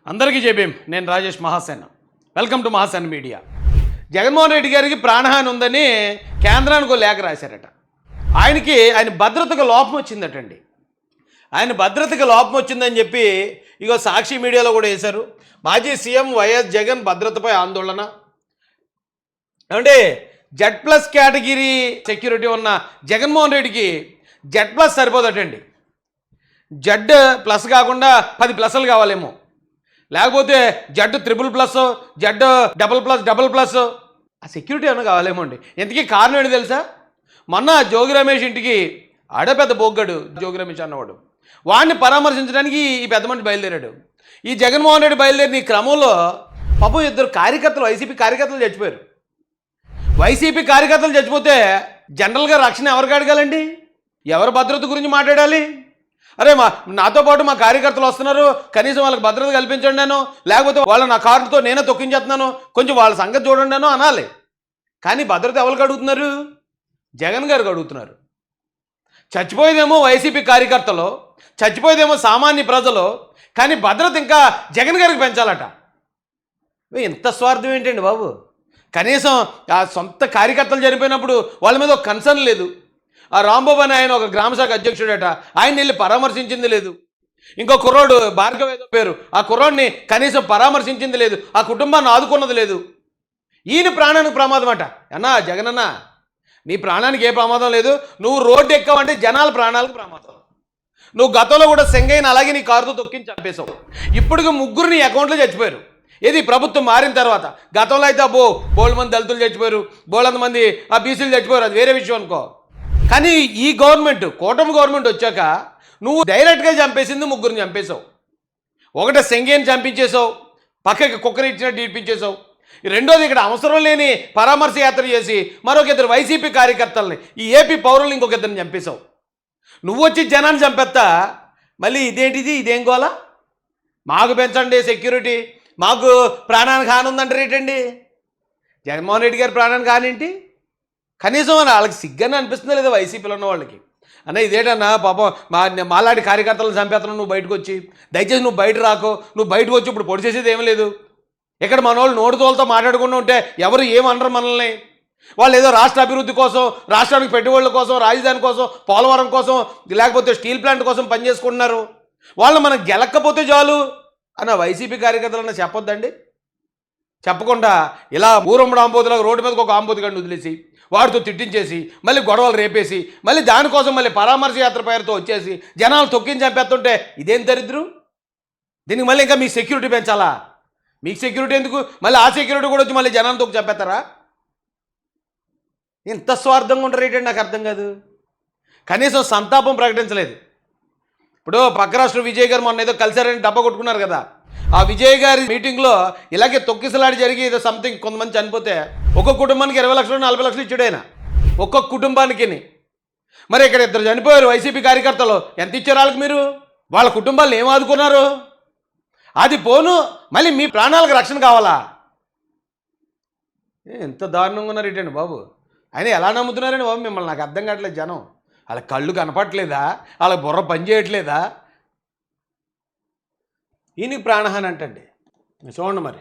అందరికీ జైభీం. నేను Rajesh Mahasen. Welcome to Mahasen media. Jaganmohan Reddy గారికి ప్రాణహాని ఉందని కేంద్రానికి ఒక లేఖ రాశారట. ఆయన భద్రతకు లోపం వచ్చిందటండి. ఆయన భద్రతకు లోపం వచ్చిందని చెప్పి ఇగో సాక్షి మీడియాలో కూడా వేశారు. మాజీ సీఎం వైఎస్ జగన్ భద్రతపై ఆందోళన. అంటే Z+ కేటగిరీ సెక్యూరిటీ ఉన్న జగన్మోహన్ రెడ్డికి Z+ సరిపోదటండి. Z+ కాకుండా 10+ కావాలేమో, లేకపోతే Z++, Z++++, ఆ సెక్యూరిటీ ఏమైనా కావాలేమో అండి. ఇంతకీ కారణం ఏంటి తెలుసా? మొన్న జోగి రమేష్ ఇంటికి ఆడపెద్ద బొగ్గాడు జోగి రమేష్ అన్నవాడు, వాడిని పరామర్శించడానికి ఈ పెద్ద మనిషి బయలుదేరాడు. ఈ జగన్మోహన్ రెడ్డి బయలుదేరిన ఈ క్రమంలో పాపం ఇద్దరు కార్యకర్తలు, వైసీపీ కార్యకర్తలు చచ్చిపోయారు. వైసీపీ కార్యకర్తలు చచ్చిపోతే జనరల్గా రక్షణ ఎవరికి అడగాలండి? ఎవరు భద్రత గురించి మాట్లాడాలి? అరే నాతో పాటు మా కార్యకర్తలు వస్తున్నారు, కనీసం వాళ్ళకి భద్రత కల్పించండి నేను, లేకపోతే వాళ్ళ నా కారుతో నేనే తొక్కించేస్తున్నాను, కొంచెం వాళ్ళ సంగతి చూడండి నేను అనాలి. కానీ భద్రత ఎవరికి అడుగుతున్నారు? జగన్ గారికి అడుగుతున్నారు. చచ్చిపోయేదేమో వైసీపీ కార్యకర్తలు, చచ్చిపోయేదేమో సామాన్య ప్రజలు, కానీ భద్రత ఇంకా జగన్ గారికి పెంచాలట. ఇంత స్వార్థం ఏంటండి బాబు? కనీసం ఆ సొంత కార్యకర్తలు చనిపోయినప్పుడు వాళ్ళ మీద ఒక కన్సర్న్ లేదు. ఆ రాంబాబు అని ఆయన ఒక గ్రామశాఖ అధ్యక్షుడట, ఆయన వెళ్ళి పరామర్శించింది లేదు. ఇంకో కుర్రోడు భార్గవ్ ఏదో పేరు, ఆ కుర్రోడిని కనీసం పరామర్శించింది లేదు, ఆ కుటుంబాన్ని ఆదుకున్నది లేదు. ఈయన ప్రాణానికి ప్రమాదం అట. అన్నా జగనన్న, నీ ప్రాణానికి ఏ ప్రమాదం లేదు, నువ్వు రోడ్డు ఎక్కవంటే జనాల ప్రాణాలకు ప్రమాదం. నువ్వు గతంలో కూడా సెంగైన అలాగే నీ కారుతో తొక్కించి చంపేశావు. ఇప్పటికి 3 నీ అకౌంట్లో చచ్చిపోయారు. ఏది ప్రభుత్వం మారిన తర్వాత. గతంలో అయితే బోల్డ్ మంది దళితులు చచ్చిపోయారు, బోల్డ్ మంది ఆ బీసీలు చచ్చిపోయారు, అది వేరే విషయం అనుకో. కానీ ఈ గవర్నమెంట్, కూటమి గవర్నమెంట్ వచ్చాక నువ్వు డైరెక్ట్గా చంపేసింది 3 చంపేశావు. ఒకటి సెంగేని చంపించేశావు, పక్కకి కుక్కని ఇచ్చినట్టు ఇప్పించేశావు. రెండోది ఇక్కడ అవసరం లేని పరామర్శ యాత్ర చేసి మరొక 2 వైసీపీ కార్యకర్తల్ని, ఈ ఏపీ పౌరుల్ని ఇంకొక 2 చంపేశావు. నువ్వు వచ్చి జనాన్ని చంపేస్తా మళ్ళీ ఇదేంటిది, ఇదేం గోలా? మాకు పెంచండి సెక్యూరిటీ, మాకు ప్రాణానికి హాని ఉందంటారు ఏంటండి? జగన్మోహన్ రెడ్డి గారి ప్రాణానికి హాని ఏంటి? కనీసం వాళ్ళకి సిగ్గని అనిపిస్తుందా లేదా వైసీపీలో ఉన్న వాళ్ళకి? అన్న ఇదేటన్నా పాపం మాలాంటి కార్యకర్తలను చంపేస్తున్నావు, నువ్వు బయటకు వచ్చి, దయచేసి నువ్వు బయట రాకో, నువ్వు బయటకు వచ్చి ఇప్పుడు పొడి చేసేది ఏమీ లేదు. ఇక్కడ మన వాళ్ళు నోటుతోలతో మాట్లాడుకుంటూ ఉంటే ఎవరు ఏమనరు మనల్ని. వాళ్ళు ఏదో రాష్ట్ర అభివృద్ధి కోసం, రాష్ట్రానికి పెట్టుబడుల కోసం, రాజధాని కోసం, పోలవరం కోసం, లేకపోతే స్టీల్ ప్లాంట్ కోసం పనిచేసుకుంటున్నారు. వాళ్ళు మనం గెలక్కపోతే చాలు అన్న వైసీపీ కార్యకర్తలన్నా చెప్పొద్దండి. చెప్పకుండా ఇలా ఊరమ్మడు ఆంబోతులకు రోడ్డు మీదకి ఒక ఆంబోతు గండి వదిలేసి వాడితో తిట్టించేసి మళ్ళీ గొడవలు రేపేసి మళ్ళీ దానికోసం మళ్ళీ పరామర్శ యాత్ర పేరుతో వచ్చేసి జనాలు తొక్కించి చంపేస్తుంటే ఇదేం దరిద్రం? దీనికి మళ్ళీ ఇంకా మీ సెక్యూరిటీ పెంచాలా? మీకు సెక్యూరిటీ ఎందుకు? మళ్ళీ ఆ సెక్యూరిటీ కూడా వచ్చి మళ్ళీ జనాన్ని తొక్కి చంపేస్తారా? ఇంత స్వార్థంగా ఉంటారు ఏంటంటే నాకు అర్థం కాదు. కనీసం సంతాపం ప్రకటించలేదు. ఇప్పుడు పక్క రాష్ట్రం విజయ్ గారు మొన్న ఏదో కలిసారని డబ్బా కొట్టుకున్నారు కదా, ఆ విజయ్ గారి మీటింగ్లో ఇలాగే తొక్కిసలాడి జరిగి ఏదో సంథింగ్ కొంతమంది చనిపోతే ఒక్కొక్క కుటుంబానికి 20 లక్షలు 40 లక్షలు ఇచ్చాడు ఆయన, ఒక్కొక్క కుటుంబానికి. మరి ఇక్కడ 2 చనిపోయారు వైసీపీ కార్యకర్తలు, ఎంత ఇచ్చారు వాళ్ళకి? మీరు వాళ్ళ కుటుంబాలను ఏం ఆదుకున్నారు? అది పోను మళ్ళీ మీ ప్రాణాలకు రక్షణ కావాలా? ఎంత దారుణంగా ఉన్నారు ఏంటండి బాబు? ఆయన ఎలా నమ్ముతున్నారండి బాబు మిమ్మల్ని? నాకు అర్థం కావట్లేదు. జనం వాళ్ళ కళ్ళు కనపట్లేదా? వాళ్ళ బుర్ర పనిచేయట్లేదా? ఈయనకి ప్రాణహాని అంటండి. చూడండి మరి.